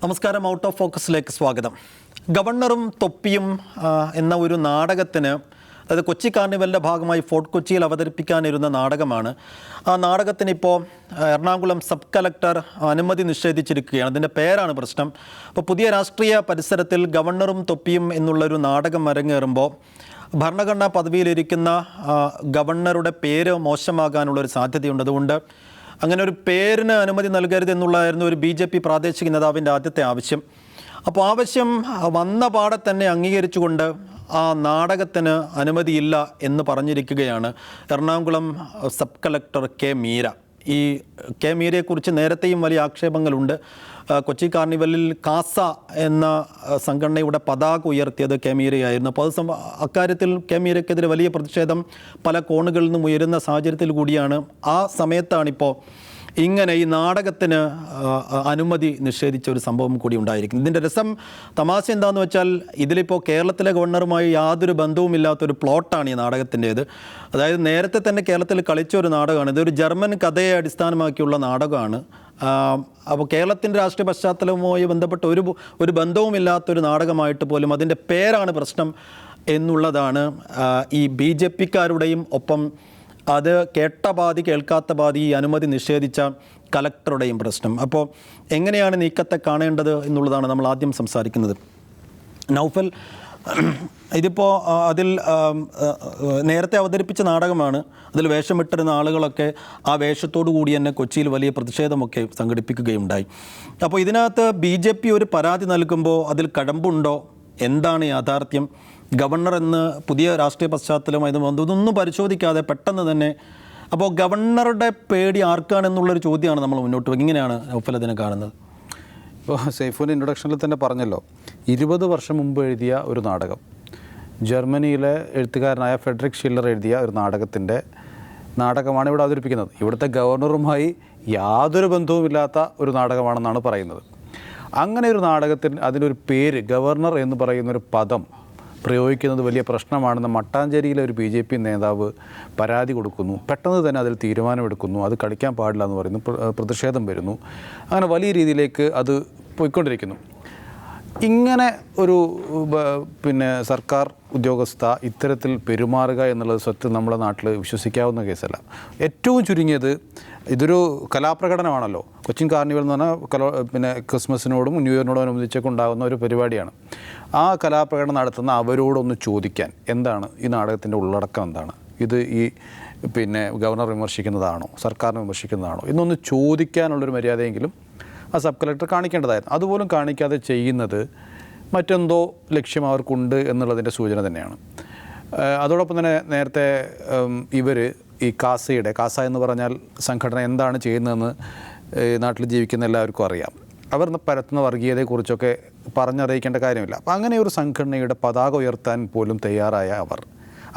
നമസ്കാരം. Out of ഫോക്കസിലേക്ക് സ്വാഗതം. ഗവർണറും തൊപ്പിയും എന്ന ഒരു നാടകത്തിന്, അതായത് കൊച്ചി കാർണിവലിൻ്റെ ഭാഗമായി ഫോർട്ട് കൊച്ചിയിൽ അവതരിപ്പിക്കാനിരുന്ന നാടകമാണ്. ആ നാടകത്തിന് ഇപ്പോൾ എറണാകുളം സബ് കളക്ടർ അനുമതി നിഷേധിച്ചിരിക്കുകയാണ്. അതിൻ്റെ പേരാണ് പ്രശ്നം. അപ്പോൾ പുതിയ രാഷ്ട്രീയ പരിസരത്തിൽ ഗവർണറും തൊപ്പിയും എന്നുള്ളൊരു നാടകം അരങ്ങേറുമ്പോൾ ഭരണഘടനാ പദവിയിലിരിക്കുന്ന ഗവർണറുടെ പേര് മോശമാകാനുള്ളൊരു സാധ്യതയുണ്ട്. അതുകൊണ്ട് അങ്ങനെ ഒരു പേരിന് അനുമതി നൽകരുത് എന്നുള്ളതായിരുന്നു ഒരു BJP പ്രാദേശിക നേതാവിൻ്റെ ആദ്യത്തെ ആവശ്യം. അപ്പോൾ ആവശ്യം വന്ന പാടെ തന്നെ അംഗീകരിച്ചുകൊണ്ട് ആ നാടകത്തിന് അനുമതിയില്ല എന്ന് പറഞ്ഞിരിക്കുകയാണ് Ernakulam sub collector K Meera. ഈ കെ മീരയെക്കുറിച്ച് നേരത്തെയും വലിയ ആക്ഷേപങ്ങളുണ്ട്. കൊച്ചി കാർണിവലിൽ കാസ എന്ന സംഘടനയുടെ പതാക ഉയർത്തിയത് കെ മീരയായിരുന്നു. അപ്പോൾ അക്കാര്യത്തിൽ കെ മീരയ്ക്കെതിരെ വലിയ പ്രതിഷേധം പല കോണുകളിൽ നിന്നും ഉയരുന്ന സാഹചര്യത്തിൽ കൂടിയാണ് ആ സമയത്താണിപ്പോൾ ഇങ്ങനെ ഈ നാടകത്തിന് അനുമതി നിഷേധിച്ച ഒരു സംഭവം കൂടി ഉണ്ടായിരിക്കും. ഇതിൻ്റെ തമാശ എന്താണെന്ന് വെച്ചാൽ, ഇതിലിപ്പോൾ കേരളത്തിലെ ഗവർണറുമായി യാതൊരു ബന്ധവുമില്ലാത്തൊരു പ്ലോട്ടാണ് ഈ നാടകത്തിൻ്റേത്. അതായത് നേരത്തെ തന്നെ കേരളത്തിൽ കളിച്ച ഒരു നാടകമാണ്. ഇതൊരു ജർമ്മൻ കഥയെ അടിസ്ഥാനമാക്കിയുള്ള നാടകമാണ്. അപ്പോൾ കേരളത്തിൻ്റെ രാഷ്ട്രീയ പശ്ചാത്തലവുമായി ബന്ധപ്പെട്ട ഒരു ബന്ധവുമില്ലാത്തൊരു നാടകമായിട്ട് പോലും അതിൻ്റെ പേരാണ് പ്രശ്നം എന്നുള്ളതാണ് ഈ BJPക്കാരുടെയും ഒപ്പം അത് കേട്ട പാതി കേൾക്കാത്ത പാതി ഈ അനുമതി നിഷേധിച്ച കലക്ടറുടെയും പ്രശ്നം. അപ്പോൾ എങ്ങനെയാണ് നീക്കത്തെ കാണേണ്ടത് എന്നുള്ളതാണ് നമ്മൾ ആദ്യം സംസാരിക്കുന്നത്. നൗഫൽ, ഇതിപ്പോൾ അതിൽ നേരത്തെ അവതരിപ്പിച്ച നാടകമാണ്. അതിൽ വേഷമിട്ടിരുന്ന ആളുകളൊക്കെ ആ വേഷത്തോടു കൂടി തന്നെ കൊച്ചിയിൽ വലിയ പ്രതിഷേധമൊക്കെ സംഘടിപ്പിക്കുകയുണ്ടായി. അപ്പോൾ ഇതിനകത്ത് BJP ഒരു പരാതി നൽകുമ്പോൾ അതിൽ കഴമ്പുണ്ടോ? എന്താണ് യാഥാർത്ഥ്യം? ഗവർണർ എന്ന് പുതിയ രാഷ്ട്രീയ പശ്ചാത്തലമായി ഇതൊന്നും പരിശോധിക്കാതെ പെട്ടെന്ന് തന്നെ, അപ്പോൾ ഗവർണറുടെ പേടി ആർക്കാണെന്നുള്ളൊരു ചോദ്യമാണ് നമ്മൾ മുന്നോട്ട് വയ്ക്കുക. ഇങ്ങനെയാണ് നൗഫൽ അതിനെ കാണുന്നത്. ഇപ്പോൾ സൈഫുവിൻ്റെ ഇൻട്രൊഡക്ഷനിൽ തന്നെ പറഞ്ഞല്ലോ, 20 വർഷം മുമ്പ് എഴുതിയ ഒരു നാടകം, ജർമ്മനിയിലെ എഴുത്തുകാരനായ ഫ്രെഡറിക് ഷില്ലർ എഴുതിയ ഒരു നാടകമാണ് ഇവിടെ അവതരിപ്പിക്കുന്നത്. ഇവിടുത്തെ ഗവർണറുമായി യാതൊരു ബന്ധവുമില്ലാത്ത ഒരു നാടകമാണെന്നാണ് പറയുന്നത്. അങ്ങനെ ഒരു നാടകത്തിന് അതിനൊരു പേര്, ഗവർണർ എന്ന് പറയുന്നൊരു പദം പ്രയോഗിക്കുന്നത് വലിയ പ്രശ്നമാണെന്ന് മട്ടാഞ്ചേരിയിലെ ഒരു BJP നേതാവ് പരാതി കൊടുക്കുന്നു. പെട്ടെന്ന് തന്നെ അതിൽ തീരുമാനമെടുക്കുന്നു. അത് കളിക്കാൻ പാടില്ല എന്ന് പറയുന്നു. പ്രതിഷേധം വരുന്നു. അങ്ങനെ വലിയ രീതിയിലേക്ക് അത് പോയിക്കൊണ്ടിരിക്കുന്നു. ഇങ്ങനെ ഒരു സർക്കാർ ഉദ്യോഗസ്ഥ ഇത്തരത്തിൽ പെരുമാറുക എന്നുള്ളത് സത്യം നമ്മുടെ നാട്ടിൽ വിശ്വസിക്കാവുന്ന കേസല്ല. ഏറ്റവും ചുരുങ്ങിയത് ഇതൊരു കലാപ്രകടനമാണല്ലോ. കൊച്ചിൻ കാർണിവൽ എന്ന് പറഞ്ഞാൽ ക്രിസ്മസിനോടും ന്യൂ ഇയറിനോടും അനുബന്ധിച്ചൊക്കെ ഉണ്ടാകുന്ന ഒരു പരിപാടിയാണ്. ആ കലാപ്രകടനം നടത്തുന്ന അവരോടൊന്ന് ചോദിക്കാൻ, എന്താണ് ഈ നാടകത്തിൻ്റെ ഉള്ളടക്കം, എന്താണ് ഇത്, ഈ ഗവർണർ വിമർശിക്കുന്നതാണോ സർക്കാരിനെ വിമർശിക്കുന്നതാണോ എന്നൊന്ന് ചോദിക്കാനുള്ളൊരു മര്യാദയെങ്കിലും ആ സബ് കളക്ടർ കാണിക്കേണ്ടതായിരുന്നു. അതുപോലും കാണിക്കാതെ ചെയ്യുന്നത് മറ്റെന്തോ ലക്ഷ്യം അവർക്കുണ്ട് എന്നുള്ളതിൻ്റെ സൂചന തന്നെയാണ്. അതോടൊപ്പം തന്നെ നേരത്തെ ഇവർ ഈ കാസ എന്ന് പറഞ്ഞാൽ സംഘടന എന്താണ് ചെയ്യുന്നതെന്ന് നാട്ടിൽ ജീവിക്കുന്ന എല്ലാവർക്കും അറിയാം. അവർ പരത്തുന്ന വർഗീയതയെക്കുറിച്ചൊക്കെ പറഞ്ഞറിയിക്കേണ്ട കാര്യമില്ല. അപ്പോൾ അങ്ങനെ ഒരു സംഘടനയുടെ പതാക ഉയർത്താൻ പോലും തയ്യാറായ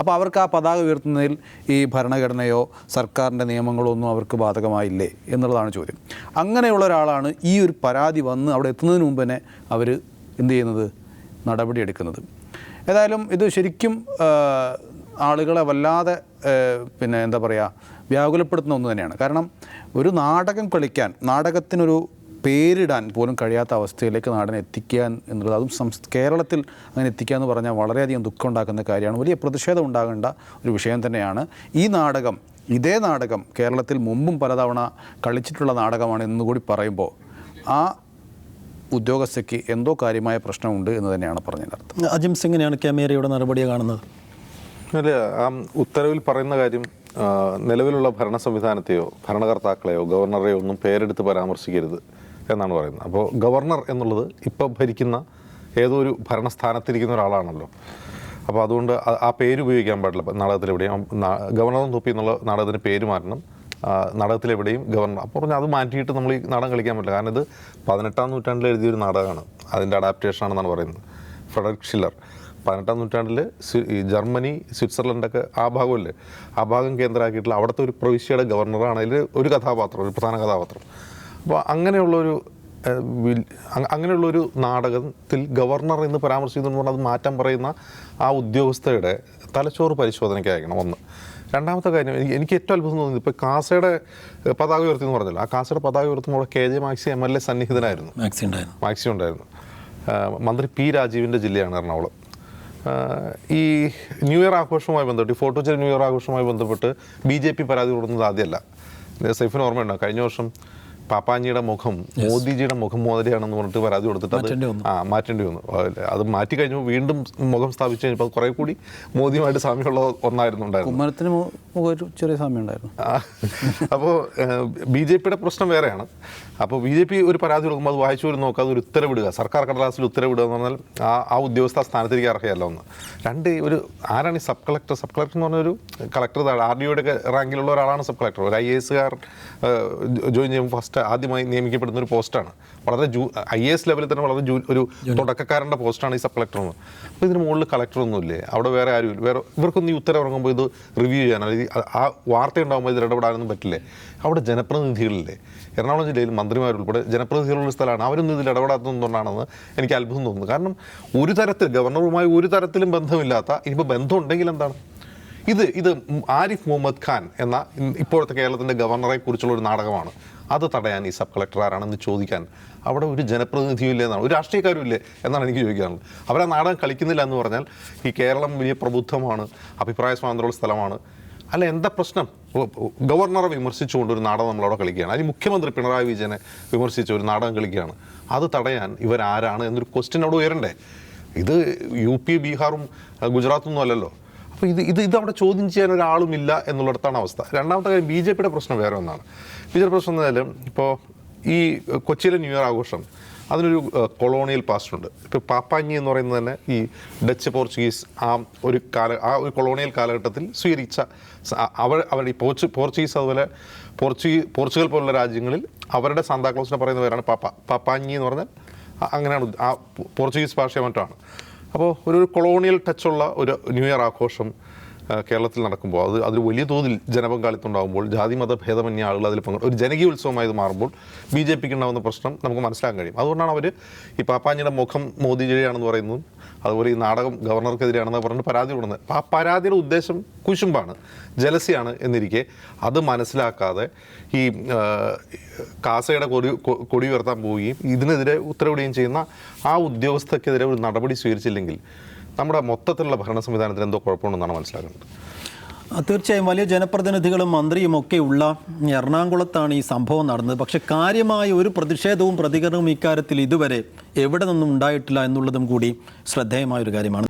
അപ്പോൾ അവർക്ക് ആ പതാക ഉയർത്തുന്നതിൽ ഈ ഭരണഘടനയോ സർക്കാരിൻ്റെ നിയമങ്ങളോ ഒന്നും അവർക്ക് ബാധകമായില്ലേ എന്നുള്ളതാണ് ചോദ്യം. അങ്ങനെയുള്ള ഒരാളാണ് ഈ ഒരു പരാതി വന്ന് അവിടെ എത്തുന്നതിന് മുമ്പ് തന്നെ അവർ എന്ത് ചെയ്യുന്നത്, നടപടിയെടുക്കുന്നത്. ഏതായാലും ഇത് ശരിക്കും ആളുകളെ വല്ലാതെ വ്യാകുലപ്പെടുത്തുന്ന ഒന്ന് തന്നെയാണ്. കാരണം ഒരു നാടകം കളിക്കാൻ, നാടകത്തിനൊരു പേരിടാൻ പോലും കഴിയാത്ത അവസ്ഥയിലേക്ക് നാടിനെ എത്തിക്കാൻ എന്നുള്ളത്, അതും കേരളത്തിൽ അങ്ങനെ എത്തിക്കുക എന്ന് പറഞ്ഞാൽ വളരെയധികം ദുഃഖം ഉണ്ടാക്കുന്ന കാര്യമാണ്. വലിയ പ്രതിഷേധം ഉണ്ടാകേണ്ട ഒരു വിഷയം തന്നെയാണ്. ഇതേ നാടകം കേരളത്തിൽ മുമ്പും പലതവണ കളിച്ചിട്ടുള്ള നാടകമാണ് എന്നുകൂടി പറയുമ്പോൾ ആ ഉദ്യോഗസ്ഥയ്ക്ക് എന്തോ കാര്യമായ പ്രശ്നമുണ്ട് എന്ന് തന്നെയാണ് പറഞ്ഞതിനർത്ഥം. അജിം സിംഗിനെയാണ് കെ മീരയുടെ നടപടിയെ കാണുന്നത്. അല്ല, ആ ഉത്തരവിൽ പറയുന്ന കാര്യം നിലവിലുള്ള ഭരണ സംവിധാനത്തെയോ ഭരണകർത്താക്കളെയോ ഗവർണറെയോ ഒന്നും പേരെടുത്ത് പരാമർശിക്കരുത് എന്നാണ് പറയുന്നത്. അപ്പോൾ ഗവർണർ എന്നുള്ളത് ഇപ്പോൾ ഭരിക്കുന്ന ഏതോ ഒരു ഭരണസ്ഥാനത്തിരിക്കുന്ന ഒരാളാണല്ലോ. അപ്പോൾ അതുകൊണ്ട് ആ പേര് ഉപയോഗിക്കാൻ പാടില്ല നാടകത്തിലെവിടെയും. ഗവർണറും തൊപ്പി എന്നുള്ള നാടകത്തിന് പേര് മാറ്റണം. നാടകത്തിലെവിടെയും ഗവർണർ. അപ്പോൾ പറഞ്ഞാൽ അത് മാറ്റിയിട്ട് നമ്മൾ ഈ നാടകം കളിക്കാൻ പറ്റില്ല. കാരണം ഇത് 18-ാം നൂറ്റാണ്ടിൽ എഴുതിയൊരു നാടകമാണ്. അതിൻ്റെ അഡാപ്റ്റേഷനാണെന്നാണ് പറയുന്നത്. ഫ്രെഡറിക് ഷില്ലർ 18-ാം നൂറ്റാണ്ടിൽ ഈ ജർമ്മനി, സ്വിറ്റ്സർലൻഡൊക്കെ ആ ഭാഗമല്ലേ, ആ ഭാഗം കേന്ദ്രമാക്കിയിട്ടുള്ള അവിടുത്തെ ഒരു പ്രവിശ്യയുടെ ഗവർണറാണ് അതിൽ ഒരു കഥാപാത്രം, ഒരു പ്രധാന കഥാപാത്രം. അപ്പോൾ അങ്ങനെയുള്ളൊരു നാടകത്തിൽ ഗവർണർ എന്ന് പരാമർശിക്കുന്നു പറഞ്ഞാൽ അത് മാറ്റം പറയുന്ന ആ ഉദ്യോഗസ്ഥയുടെ തലച്ചോറ് പരിശോധനയ്ക്ക് അയക്കണം ഒന്ന്. രണ്ടാമത്തെ കാര്യം എനിക്ക് ഏറ്റവും അത്ഭുതം തോന്നുന്നത് ഇപ്പോൾ കാസയുടെ പതാക ഉയർത്തി എന്ന് പറഞ്ഞല്ലോ, ആ കാസയുടെ പതാക ഉയർത്തുമ്പോൾ KJ മാക്സി MLA സന്നിഹിതനായിരുന്നു, മാക്സി ഉണ്ടായിരുന്നു. മന്ത്രി P രാജീവിൻ്റെ ജില്ലയാണ് എറണാകുളം. ഈ ന്യൂ ഇയർ ആഘോഷവുമായി ബന്ധപ്പെട്ട്, ഫോർട്ട് കൊച്ചി ന്യൂ ഇയർ ആഘോഷവുമായി ബന്ധപ്പെട്ട് BJP പരാതി കൊടുക്കുന്നത് ആദ്യമല്ല. സൈഫിന് ഓർമ്മയുണ്ടോ, കഴിഞ്ഞ വർഷം പാപ്പാഞ്ഞിയുടെ മുഖം മോദിജിയുടെ മുഖം മോദരിയാണെന്ന് പറഞ്ഞിട്ട് പരാതി കൊടുത്തിട്ട് അത് മാറ്റേണ്ടി വന്നു. അത് മാറ്റി കഴിഞ്ഞപ്പോൾ വീണ്ടും മുഖം സ്ഥാപിച്ചു കഴിഞ്ഞപ്പോൾ അത് കുറേ കൂടി മോദിയുമായിട്ട് സാമ്യമുള്ള ഒന്നായിരുന്നു ഉണ്ടായിരുന്നു. ഒരു ചെറിയ സാമ്യം ഉണ്ടായിരുന്നു. അപ്പോൾ BJPയുടെ പ്രശ്നം വേറെയാണ്. അപ്പോൾ BJP ഒരു പരാതി കൊടുക്കുമ്പോൾ അത് വായിച്ചു വരും നോക്കുക, അത് ഒരു ഉത്തരവിടുക, സർക്കാർ കടലാസിൽ ഉത്തരവിടുക എന്ന് പറഞ്ഞാൽ ആ ഉദ്യോഗസ്ഥ സ്ഥാനത്തേക്ക് അർഹയല്ല ഒന്ന്. രണ്ട്, ആരാണ് ഈ സബ് കളക്ടർ എന്ന് പറഞ്ഞൊരു കളക്ടർ, RDOയുടെ റാങ്കിലുള്ള ഒരാളാണ് സബ് കളക്ടർ. ഒരു IAS ജോയിൻ ചെയ്യുമ്പോൾ ഫസ്റ്റ് ആദ്യമായി നിയമിക്കപ്പെടുന്ന ഒരു പോസ്റ്റാണ്. വളരെ IAS ലെവലിൽ തന്നെ വളരെ ഒരു തുടക്കക്കാരൻ്റെ പോസ്റ്റാണ് ഈ സബ് കളക്ടർ എന്ന്. അപ്പോൾ ഇതിന് മുകളിൽ കളക്ടറൊന്നുമില്ലേ, അവിടെ വേറെ ആരും ഇല്ല, ഇവർക്കൊന്നും ഈ ഉത്തരവ് ഇറങ്ങുമ്പോൾ ഇത് റിവ്യൂ ചെയ്യാൻ, അല്ലെങ്കിൽ ആ വാർത്ത ഉണ്ടാകുമ്പോൾ ഇതിൽ ഇടപെടാനൊന്നും പറ്റില്ലേ? അവിടെ ജനപ്രതിനിധികളില്ലേ? എറണാകുളം ജില്ലയിൽ മന്ത്രിമാരുൾപ്പെടെ ജനപ്രതിനിധികളുള്ള സ്ഥലമാണ്. അവരൊന്നും ഇതിൽ ഇടപെടാത്തതുകൊണ്ടാണെന്ന് എനിക്ക് അത്ഭുതം തോന്നുന്നു. കാരണം ഒരു തരത്തിൽ ഗവർണറുമായി ഒരു തരത്തിലും ബന്ധമില്ലാത്ത, ഇനിയിപ്പോൾ ബന്ധം ഉണ്ടെങ്കിൽ എന്താണ് ഇത് ആരിഫ് മുഹമ്മദ് ഖാൻ എന്ന ഇപ്പോഴത്തെ കേരളത്തിൻ്റെ ഗവർണറെ കുറിച്ചുള്ള ഒരു നാടകമാണ്. അത് തടയാൻ ഈ സബ് കളക്ടർ ആരാണെന്ന് ചോദിക്കാൻ അവിടെ ഒരു ജനപ്രതിനിധിയും ഇല്ല എന്നാണ്, ഒരു രാഷ്ട്രീയക്കാരും ഇല്ലേ എന്നാണ് എനിക്ക് ചോദിക്കാനുള്ളത്. അവരാ നാടകം കളിക്കുന്നില്ല എന്ന് പറഞ്ഞാൽ ഈ കേരളം വലിയ പ്രബുദ്ധമാണ്, അഭിപ്രായ സ്വാതന്ത്ര്യമുള്ള സ്ഥലമാണ്. അല്ല, എന്താ പ്രശ്നം? ഗവർണറെ വിമർശിച്ചുകൊണ്ട് ഒരു നാടകം നമ്മളവിടെ കളിക്കുകയാണ്, അല്ലെങ്കിൽ മുഖ്യമന്ത്രി പിണറായി വിജയനെ വിമർശിച്ച് ഒരു നാടകം കളിക്കുകയാണ്. അത് തടയാൻ ഇവരാരാണ് എന്നൊരു ക്വസ്റ്റ്യൻ അവിടെ ഉയരണ്ടേ? ഇത് UP, ബീഹാറും ഗുജറാത്തൊന്നും അല്ലല്ലോ. അപ്പോൾ ഇത് അവിടെ ചോദ്യം ചെയ്യാൻ ഒരാളുമില്ല എന്നുള്ളിടത്താണ് അവസ്ഥ. രണ്ടാമത്തെ കാര്യം, BJPയുടെ പ്രശ്നം വേറെ ഒന്നാണ്. BJPയുടെ പ്രശ്നം എന്ന് പറഞ്ഞാൽ ഇപ്പോൾ ഈ കൊച്ചിയിലെ ന്യൂ ഇയർ ആഘോഷം അതിനൊരു കൊളോണിയൽ പാസ്റ്റ് ഉണ്ട്. ഇപ്പോൾ പാപ്പാഞ്ഞി എന്ന് പറയുന്നത് തന്നെ ഈ ഡച്ച് പോർച്ചുഗീസ് ആ ഒരു കൊളോണിയൽ കാലഘട്ടത്തിൽ സ്വീകരിച്ച അവർ ഈ പോർച്ചുഗീസ്, അതുപോലെ പോർച്ചുഗൽ പോലുള്ള രാജ്യങ്ങളിൽ അവരുടെ സാന്താക്ലോസിനെ പറയുന്ന പേരാണ് പാപ്പാഞ്ഞി എന്ന് പറഞ്ഞാൽ അങ്ങനെയാണ്, ആ പോർച്ചുഗീസ് ഭാഷയോ മറ്റാണ്. അപ്പോൾ ഒരു കൊളോണിയൽ ടച്ചുള്ള ഒരു ന്യൂ ഇയർ ആഘോഷം കേരളത്തിൽ നടക്കുമ്പോൾ അതിൽ വലിയ തോതിൽ ജനപങ്കാളിത്തം ഉണ്ടാകുമ്പോൾ, ജാതി മത ഭേദമന്യേ ആളുകൾ അതിൽ ഒരു ജനകീയ ഉത്സവമായി ഇത് മാറുമ്പോൾ BJPക്ക് ഉണ്ടാകുന്ന പ്രശ്നം നമുക്ക് മനസ്സിലാക്കാൻ കഴിയും. അതുകൊണ്ടാണ് അവർ ഈ പാപ്പാഞ്ഞിയുടെ മുഖം മോദിജിയാണെന്ന് പറയുന്നതും, അതുപോലെ ഈ നാടകം ഗവർണർക്കെതിരെയാണെന്ന് പറഞ്ഞിട്ട് പരാതി കൊടുക്കുന്നത്. ആ പരാതിയുടെ ഉദ്ദേശം കുശുമ്പാണ്, ജലസിയാണ് എന്നിരിക്കെ അത് മനസ്സിലാക്കാതെ ഈ കാസയുടെ കൊടി ഉയർത്താൻ പോവുകയും ഇതിനെതിരെ ഉത്തരവിടുകയും ചെയ്യുന്ന ആ ഉദ്യോഗസ്ഥർക്കെതിരെ ഒരു നടപടി സ്വീകരിച്ചില്ലെങ്കിൽ നമ്മുടെ മൊത്തത്തിലുള്ള ഭരണ സംവിധാനത്തിന് എന്തോ കുഴപ്പമുണ്ടെന്നാണ് മനസ്സിലാക്കുന്നത്. തീർച്ചയായും വലിയ ജനപ്രതിനിധികളും മന്ത്രിയും ഒക്കെ ഉള്ള എറണാകുളത്താണ് ഈ സംഭവം നടന്നത്. പക്ഷെ കാര്യമായ ഒരു പ്രതിഷേധവും പ്രതികരണവും ഇക്കാര്യത്തിൽ ഇതുവരെ എവിടെ നിന്നും ഉണ്ടായിട്ടില്ല എന്നുള്ളതും കൂടി ശ്രദ്ധേയമായൊരു കാര്യമാണ്.